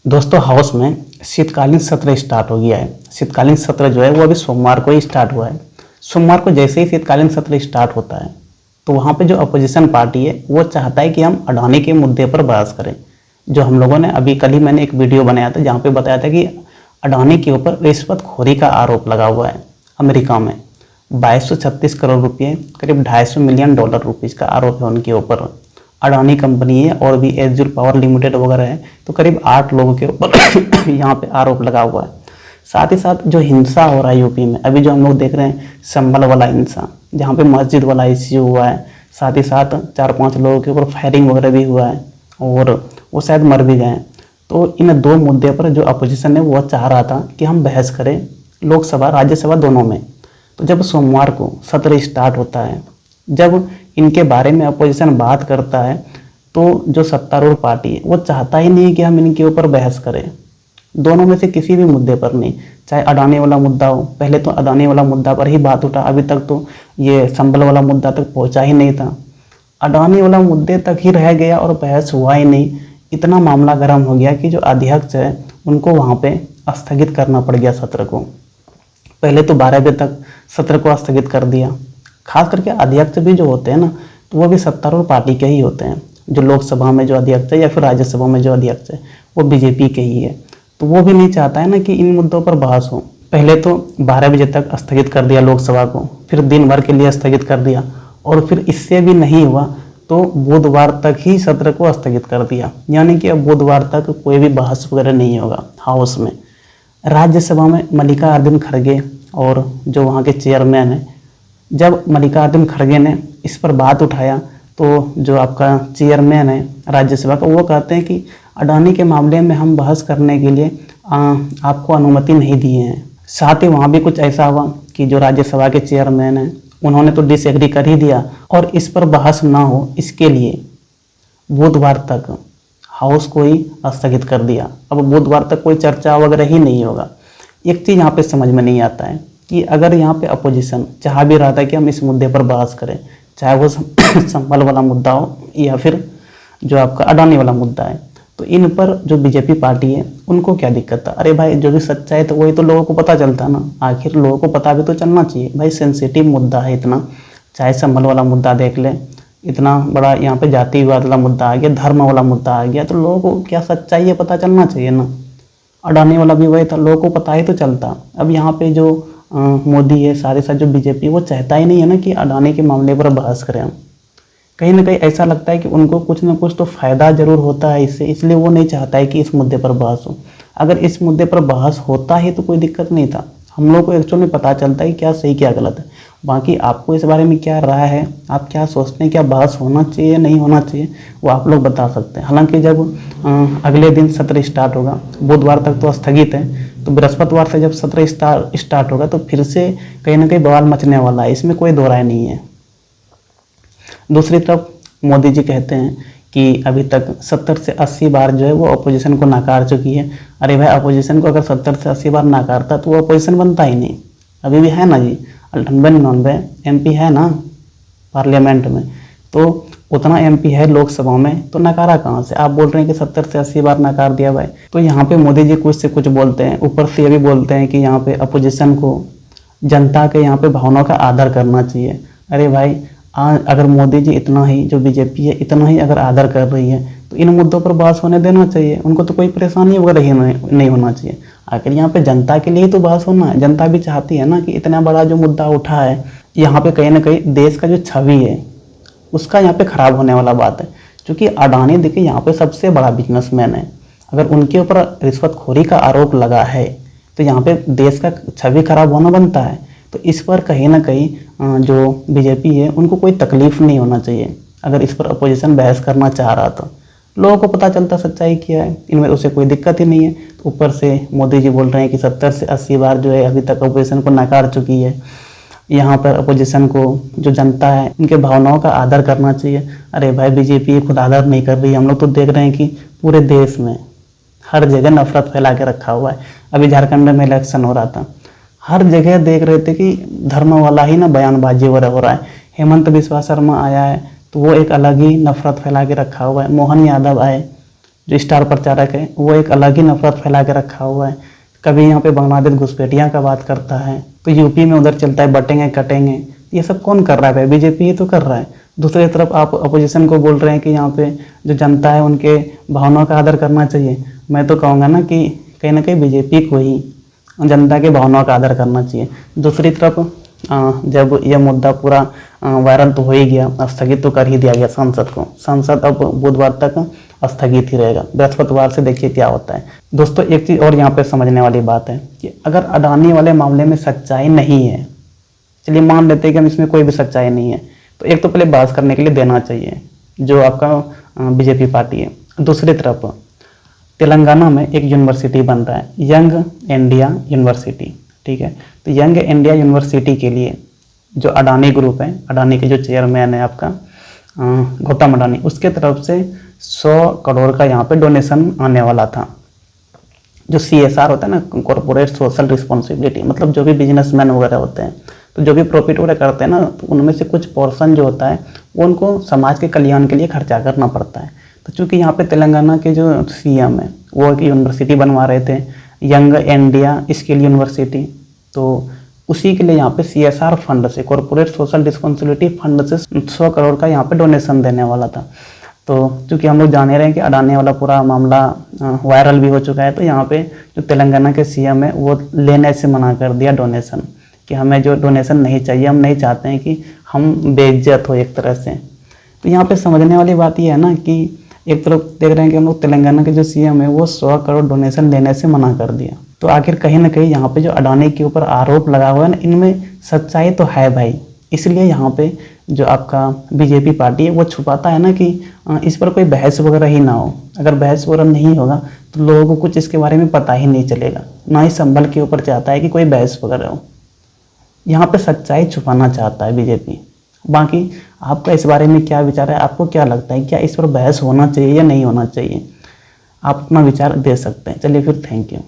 दोस्तों हाउस में शीतकालीन सत्र स्टार्ट हो गया है। शीतकालीन सत्र जो है वो अभी सोमवार को ही स्टार्ट हुआ है। सोमवार को जैसे ही शीतकालीन सत्र स्टार्ट होता है तो वहाँ पे जो अपोजिशन पार्टी है वो चाहता है कि हम अडानी के मुद्दे पर बहस करें। जो हम लोगों ने अभी कल ही मैंने एक वीडियो बनाया था जहाँ पे बताया था कि अडानी के ऊपर रिश्वतखोरी का आरोप लगा हुआ है। अमेरिका में 2236 करोड़ रुपये, करीब $250 मिलियन रुपीज़ का आरोप है उनके ऊपर। अडानी कंपनी है और भी एज्यूर पावर लिमिटेड वगैरह है, तो करीब 8 लोगों के ऊपर यहाँ पे आरोप लगा हुआ है। साथ ही साथ जो हिंसा हो रहा है यूपी में, अभी जो हम लोग देख रहे हैं संभल वाला हिंसा, जहाँ पे मस्जिद वाला इश्यू हुआ है, साथ ही साथ 4-5 लोगों के ऊपर फायरिंग वगैरह भी हुआ है और वो शायद मर भी गए। तो इन दो मुद्दे पर जो अपोजिशन है वो चाह रहा था कि हम बहस करें लोकसभा राज्यसभा दोनों में। तो जब सोमवार को सत्र स्टार्ट होता है, जब इनके बारे में अपोजिशन बात करता है तो जो सत्तारूढ़ पार्टी है वो चाहता ही नहीं कि हम इनके ऊपर बहस करें, दोनों में से किसी भी मुद्दे पर नहीं। चाहे अडानी वाला मुद्दा हो, पहले तो अडानी वाला मुद्दा पर ही बात उठा, अभी तक तो ये संभल वाला मुद्दा तक पहुंचा ही नहीं था। अडानी वाला मुद्दे तक ही रह गया और बहस हुआ ही नहीं। इतना मामला गर्म हो गया कि जो अध्यक्ष है उनको वहाँ पे स्थगित करना पड़ गया सत्र को। पहले तो 12 बजे तक सत्र को स्थगित कर दिया। खास करके अध्यक्ष भी जो होते हैं ना, तो वो भी सत्तारूढ़ पार्टी के ही होते हैं। जो लोकसभा में जो अध्यक्ष है या फिर राज्यसभा में जो अध्यक्ष है वो बीजेपी के ही है। तो वो भी नहीं चाहता है ना कि इन मुद्दों पर बहस हो। पहले तो 12 बजे तक स्थगित कर दिया लोकसभा को, फिर दिन भर के लिए स्थगित कर दिया और फिर इससे भी नहीं हुआ तो बुधवार तक ही सत्र को स्थगित कर दिया। यानी कि अब बुधवार तक कोई भी बहस वगैरह नहीं होगा हाउस में। राज्यसभा में मल्लिकार्जुन खड़गे और जो वहाँ के चेयरमैन हैं, जब मल्लिकार्जुन खड़गे ने इस पर बात उठाया तो जो आपका चेयरमैन है राज्यसभा का, वो कहते हैं कि अडानी के मामले में हम बहस करने के लिए आपको अनुमति नहीं दिए हैं। साथ ही वहाँ भी कुछ ऐसा हुआ कि जो राज्यसभा के चेयरमैन हैं उन्होंने तो डिसएग्री कर ही दिया और इस पर बहस ना हो इसके लिए बुधवार तक हाउस को ही स्थगित कर दिया। अब बुधवार तक कोई चर्चा वगैरह ही नहीं होगा। एक चीज़ यहाँ पे समझ में नहीं आता है कि अगर यहाँ पे अपोजिशन चाह भी रहा था कि हम इस मुद्दे पर बहस करें, चाहे वो संभल वाला मुद्दा हो या फिर जो आपका अडानी वाला मुद्दा है, तो इन पर जो बीजेपी पार्टी है उनको क्या दिक्कत था। अरे भाई, जो भी सच्चाई है तो वही तो लोगों को पता चलता ना। आखिर लोगों को पता भी तो चलना चाहिए भाई। सेंसिटिव मुद्दा है इतना, चाहे संभल वाला मुद्दा देख ले, इतना बड़ा यहाँ पे जाति विवाद वाला मुद्दा आ गया, धर्म वाला मुद्दा आ गया, तो लोगों को क्या सच्चाई है पता चलना चाहिए ना। अडानी वाला भी वही था, लोगों को पता ही तो चलता। अब यहाँ पे जो मोदी है, सारे साथ जो बीजेपी, वो चाहता ही नहीं है ना कि अडानी के मामले पर बहस करें हम। कहीं ना कहीं ऐसा लगता है कि उनको कुछ ना कुछ तो फ़ायदा ज़रूर होता है इससे, इसलिए वो नहीं चाहता है कि इस मुद्दे पर बहस हो। अगर इस मुद्दे पर बहस होता ही तो कोई दिक्कत नहीं था। हम लोग को एक्चुअली पता चलता है कि क्या सही क्या गलत है। बाकी आपको इस बारे में क्या राय है, आप क्या सोचते हैं, क्या बहस होना चाहिए नहीं होना चाहिए, वो आप लोग बता सकते हैं। हालांकि जब अगले दिन सत्र स्टार्ट होगा, बुधवार तक तो स्थगित है, तो बृहस्पतिवार से जब सत्र स्टार्ट होगा तो फिर से कहीं ना कहीं बवाल मचने वाला है, इसमें कोई दो राय नहीं है। दूसरी तरफ मोदी जी कहते हैं कि अभी तक 70 से 80 बार जो है वो अपोजिशन को नकार चुकी है। अरे भाई, अपोजिशन को अगर 70 से 80 बार नकारता तो वो अपोजिशन बनता ही नहीं। अभी भी है ना जी, 98-99 MP है ना पार्लियामेंट में, तो उतना MP है लोकसभा में, तो नकारा कहाँ से। आप बोल रहे हैं कि 70 से 80 बार नकार दिया भाई। तो यहाँ पे मोदी जी कुछ से कुछ बोलते हैं, ऊपर से ये भी बोलते हैं कि यहाँ पे अपोजिशन को जनता के यहाँ पे भावनाओं का आदर करना चाहिए। अरे भाई, अगर मोदी जी इतना ही, जो बीजेपी है इतना ही अगर आदर कर रही है तो इन मुद्दों पर बहस होने देना चाहिए। उनको तो कोई परेशानी वगैरह ही नहीं होना चाहिए। आखिर यहाँ पे जनता के लिए तो बहस होना है। जनता भी चाहती है ना कि इतना बड़ा जो मुद्दा उठा है, यहाँ पे कहीं ना कहीं देश का जो छवि है उसका यहाँ पे खराब होने वाला बात है। क्योंकि अडानी देखिए यहाँ पे सबसे बड़ा बिजनेसमैन है, अगर उनके ऊपर रिश्वतखोरी का आरोप लगा है तो यहाँ पे देश का छवि खराब होना बनता है। तो इस पर कहीं ना कहीं जो बीजेपी है उनको कोई तकलीफ नहीं होना चाहिए। अगर इस पर अपोजिशन बहस करना चाह रहा तो लोगों को पता चलता सच्चाई क्या है, इनमें उसे कोई दिक्कत ही नहीं है। तो ऊपर से मोदी जी बोल रहे हैं कि 70 से 80 बार जो है अभी तक अपोजिशन को नकार चुकी है। यहाँ पर अपोजिशन को जो जनता है उनके भावनाओं का आदर करना चाहिए। अरे भाई, बीजेपी खुद आदर नहीं कर रही। हम लोग तो देख रहे हैं कि पूरे देश में हर जगह नफरत फैला के रखा हुआ है। अभी झारखंड में इलेक्शन हो रहा था, हर जगह देख रहे थे कि धर्म वाला ही ना बयानबाजी वगैरह हो रहा है। हेमंत बिस्वा शर्मा आया है तो वो एक अलग ही नफरत फैला के रखा हुआ है। मोहन यादव आए जो स्टार प्रचारक है वो एक अलग ही नफरत फैला के रखा हुआ है। कभी यहाँ पे बांग्लादेश घुसपैठियों का बात करता है, तो यूपी में उधर चलता है बटेंगे कटेंगे। ये सब कौन कर रहा है भाई? बीजेपी ही तो कर रहा है। दूसरी तरफ आप अपोजिशन को बोल रहे हैं कि यहाँ पे जो जनता है उनके भावनाओं का आदर करना चाहिए। मैं तो कहूँगा ना कि कहीं ना कहीं बीजेपी को ही जनता के भावनाओं का आदर करना चाहिए। दूसरी तरफ जब यह मुद्दा पूरा वायरल तो हो ही गया, स्थगित तो कर ही दिया गया संसद को। संसद अब बुधवार तक स्थगित ही रहेगा, बृहस्पतिवार से देखिए क्या होता है। दोस्तों एक चीज़ और यहाँ पे समझने वाली बात है कि अगर अडानी वाले मामले में सच्चाई नहीं है, चलिए मान लेते हैं कि हम इसमें कोई भी सच्चाई नहीं है, तो एक तो पहले बहस करने के लिए देना चाहिए जो आपका बीजेपी पार्टी है। दूसरी तरफ तेलंगाना में एक यूनिवर्सिटी बन रहा है, यंग इंडिया यूनिवर्सिटी, ठीक है। तो यंग इंडिया यूनिवर्सिटी के लिए जो अडानी ग्रुप है, अडानी के जो चेयरमैन है आपका गौतम अडानी, उसके तरफ से 100 करोड़ का यहाँ पे डोनेशन आने वाला था। जो CSR होता है ना, कॉर्पोरेट सोशल रिस्पॉन्सिबिलिटी, मतलब जो भी बिजनेसमैन वगैरह होते हैं तो जो भी प्रॉफिट वगैरह करते हैं ना, तो उनमें से कुछ पोर्शन जो होता है वो उनको समाज के कल्याण के लिए खर्चा करना पड़ता है। तो चूँकि यहाँ पे तेलंगाना के जो CM है वो एक यूनिवर्सिटी बनवा रहे थे, यंग इंडिया स्किल यूनिवर्सिटी, तो उसी के लिए यहाँ पे CSR फंड से, कॉर्पोरेट सोशल रिस्पॉन्सिबिलिटी फंड से 100 करोड़ का यहाँ पे डोनेशन देने वाला था। तो चूँकि हम लोग जाने रहे हैं कि अडानी वाला पूरा मामला वायरल भी हो चुका है, तो यहाँ पे जो तेलंगाना के CM है वो लेने से मना कर दिया डोनेशन, कि हमें जो डोनेशन नहीं चाहिए, हम नहीं चाहते हैं कि हम बेइज्जत हो एक तरह से। तो यहाँ पे समझने वाली बात ये है ना कि एक तरफ देख रहे हैं कि हम लोग तेलंगाना के जो CM है वो 100 करोड़ डोनेशन लेने से मना कर दिया। तो आखिर कहीं ना कहीं यहाँ पे जो अडानी के ऊपर आरोप लगा हुआ है ना, इनमें सच्चाई तो है भाई। इसलिए यहाँ पे जो आपका बीजेपी पार्टी है वो छुपाता है ना कि इस पर कोई बहस वगैरह ही ना हो। अगर बहस वगैरह नहीं होगा तो लोगों को कुछ इसके बारे में पता ही नहीं चलेगा, ना ही संभल के ऊपर चाहता है कि कोई बहस वगैरह हो। यहाँ पे सच्चाई छुपाना चाहता है बीजेपी। बाकी आपका इस बारे में क्या विचार है? आपको क्या लगता है, क्या इस पर बहस होना चाहिए या नहीं होना चाहिए? आप अपना विचार दे सकते हैं। चलिए फिर, थैंक यू।